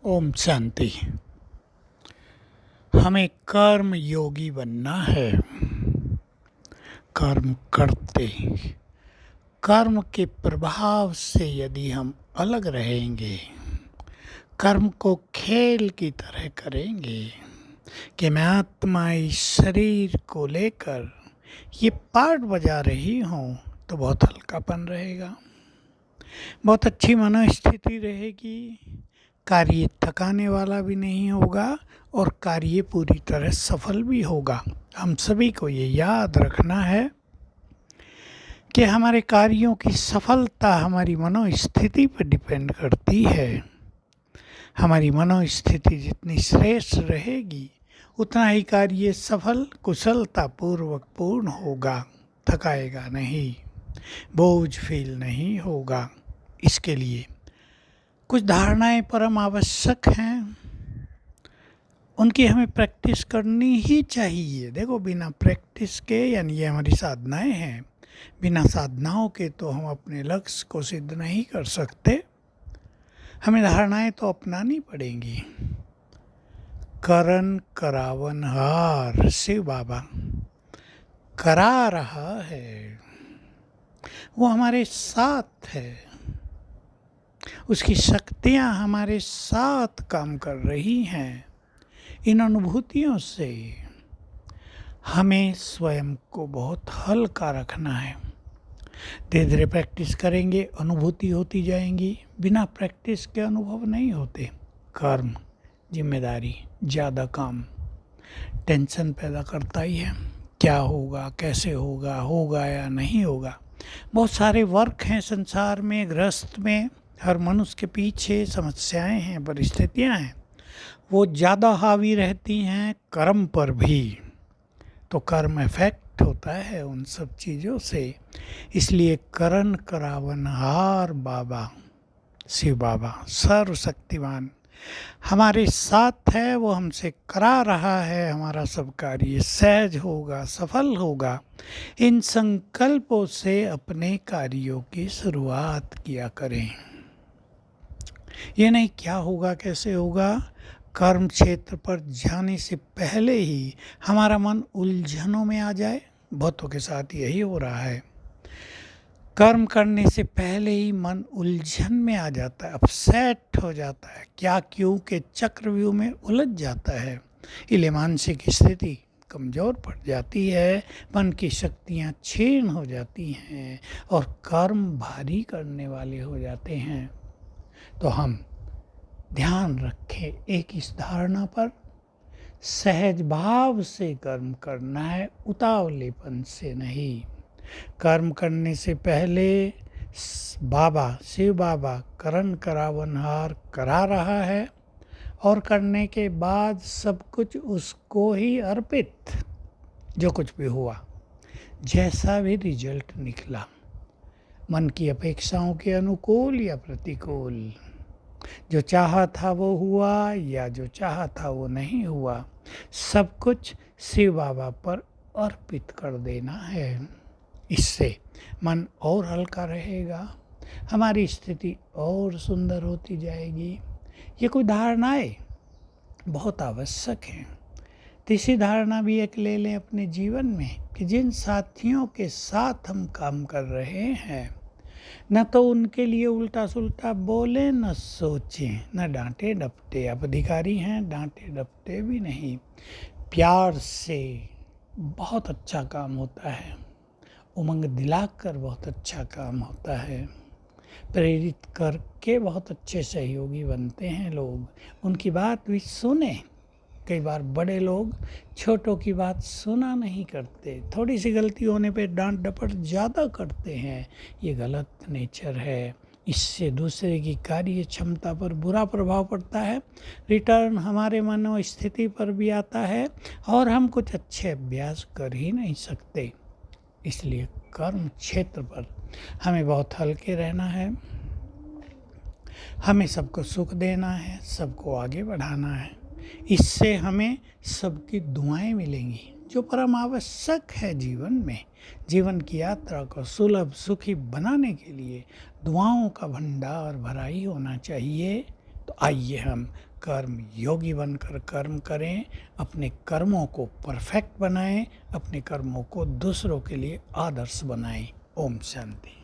ओम शांति। हमें कर्म योगी बनना है। कर्म करते कर्म के प्रभाव से यदि हम अलग रहेंगे, कर्म को खेल की तरह करेंगे कि मैं आत्मा इस शरीर को लेकर ये पार्ट बजा रही हूँ, तो बहुत हल्कापन रहेगा, बहुत अच्छी मनोस्थिति रहेगी, कार्य थकाने वाला भी नहीं होगा और कार्य पूरी तरह सफल भी होगा। हम सभी को ये याद रखना है कि हमारे कार्यों की सफलता हमारी मनोस्थिति पर डिपेंड करती है। हमारी मनोस्थिति जितनी श्रेष्ठ रहेगी उतना ही कार्य सफल कुशलता पूर्वक पूर्ण होगा, थकाएगा नहीं, बोझ फील नहीं होगा। इसके लिए कुछ धारणाएं परम आवश्यक हैं, उनकी हमें प्रैक्टिस करनी ही चाहिए। देखो, बिना प्रैक्टिस के, यानी ये हमारी साधनाएं हैं, बिना साधनाओं के तो हम अपने लक्ष्य को सिद्ध नहीं कर सकते। हमें धारणाएं तो अपनानी पड़ेंगी। करन करावन हार शिव बाबा करा रहा है, वो हमारे साथ है, उसकी शक्तियाँ हमारे साथ काम कर रही हैं। इन अनुभूतियों से हमें स्वयं को बहुत हल्का रखना है। धीरे धीरे प्रैक्टिस करेंगे, अनुभूति होती जाएंगी। बिना प्रैक्टिस के अनुभव नहीं होते। कर्म, जिम्मेदारी, ज़्यादा काम टेंशन पैदा करता ही है। क्या होगा, कैसे होगा, होगा या नहीं होगा। बहुत सारे वर्क हैं संसार में, गृहस्थ में, हर मनुष्य के पीछे समस्याएं हैं, परिस्थितियां हैं, वो ज़्यादा हावी रहती हैं कर्म पर भी, तो कर्म इफेक्ट होता है उन सब चीज़ों से। इसलिए करन करावन हार बाबा शिव बाबा सर्वशक्तिमान हमारे साथ है, वो हमसे करा रहा है। हमारा सब कार्य सहज होगा, सफल होगा। इन संकल्पों से अपने कार्यों की शुरुआत किया करें। ये नहीं क्या होगा, कैसे होगा। कर्म क्षेत्र पर जाने से पहले ही हमारा मन उलझनों में आ जाए। बहुतों के साथ यही हो रहा है। कर्म करने से पहले ही मन उलझन में आ जाता है, अपसेट हो जाता है, क्या क्यों के चक्रव्यूह में उलझ जाता है। इसलिए मानसिक स्थिति कमज़ोर पड़ जाती है, मन की शक्तियाँ क्षीण हो जाती हैं और कर्म भारी करने वाले हो जाते हैं। तो हम ध्यान रखें एक इस धारणा पर, सहज भाव से कर्म करना है, उतावलेपन से नहीं। कर्म करने से पहले बाबा शिव बाबा करन करावनहार करा रहा है और करने के बाद सब कुछ उसको ही अर्पित। जो कुछ भी हुआ, जैसा भी रिजल्ट निकला, मन की अपेक्षाओं के अनुकूल या प्रतिकूल, जो चाहा था वो हुआ या जो चाहा था वो नहीं हुआ, सब कुछ शिव बाबा पर अर्पित कर देना है। इससे मन और हल्का रहेगा, हमारी स्थिति और सुंदर होती जाएगी। ये कोई धारणाएं बहुत आवश्यक हैं। तीसरी धारणा भी एक ले लें अपने जीवन में कि जिन साथियों के साथ हम काम कर रहे हैं, न तो उनके लिए उल्टा सुल्टा बोले, न सोचें, न डांटे डपटे। आप अधिकारी हैं, डांटे डपटे भी नहीं। प्यार से बहुत अच्छा काम होता है, उमंग दिलाकर बहुत अच्छा काम होता है, प्रेरित करके बहुत अच्छे सहयोगी बनते हैं लोग। उनकी बात भी सुने। कई बार बड़े लोग छोटों की बात सुना नहीं करते, थोड़ी सी गलती होने पे डांट डपट ज़्यादा करते हैं। ये गलत नेचर है। इससे दूसरे की कार्य क्षमता पर बुरा प्रभाव पड़ता है, रिटर्न हमारे मनोस्थिति पर भी आता है और हम कुछ अच्छे अभ्यास कर ही नहीं सकते। इसलिए कर्म क्षेत्र पर हमें बहुत हल्के रहना है। हमें सबको सुख देना है, सबको आगे बढ़ाना है। इससे हमें सबकी दुआएं मिलेंगी, जो परम आवश्यक है जीवन में। जीवन की यात्रा को सुलभ सुखी बनाने के लिए दुआओं का भंडार भरा ही होना चाहिए। तो आइए हम कर्म योगी बनकर कर्म करें, अपने कर्मों को परफेक्ट बनाएं, अपने कर्मों को दूसरों के लिए आदर्श बनाएं। ओम शांति।